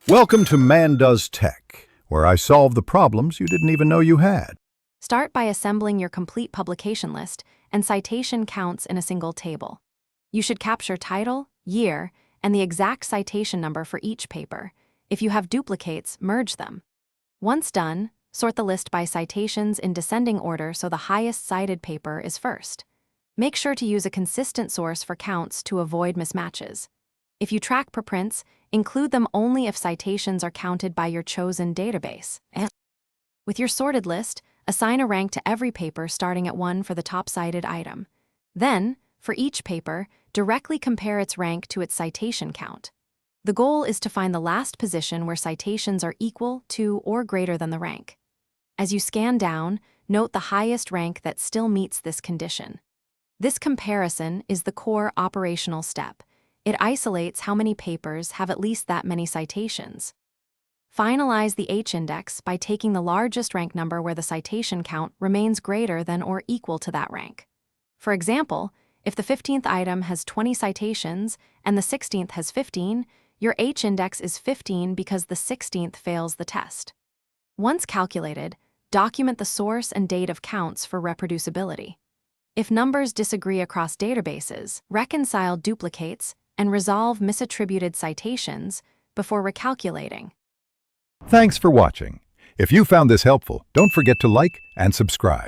Welcome to Man Does Tech, where I solve the problems you didn't even know you had. Start by assembling your complete publication list and citation counts in a single table. You should capture title, year, and the exact citation number for each paper. If you have duplicates, merge them. Once done, sort the list by citations in descending order so the highest cited paper is first. Make sure to use a consistent source for counts to avoid mismatches. If you track preprints, include them only if citations are counted by your chosen database. With your sorted list, assign a rank to every paper starting at 1 for the top cited item. Then, for each paper, directly compare its rank to its citation count. The goal is to find the last position where citations are equal to or greater than the rank. As you scan down, note the highest rank that still meets this condition. This comparison is the core operational step. It isolates how many papers have at least that many citations. Finalize the H-index by taking the largest rank number where the citation count remains greater than or equal to that rank. For example, if the 15th item has 20 citations and the 16th has 15, your H-index is 15 because the 16th fails the test. Once calculated, document the source and date of counts for reproducibility. If numbers disagree across databases, reconcile duplicates and resolve misattributed citations before recalculating. Thanks for watching. If you found this helpful, don't forget to like and subscribe.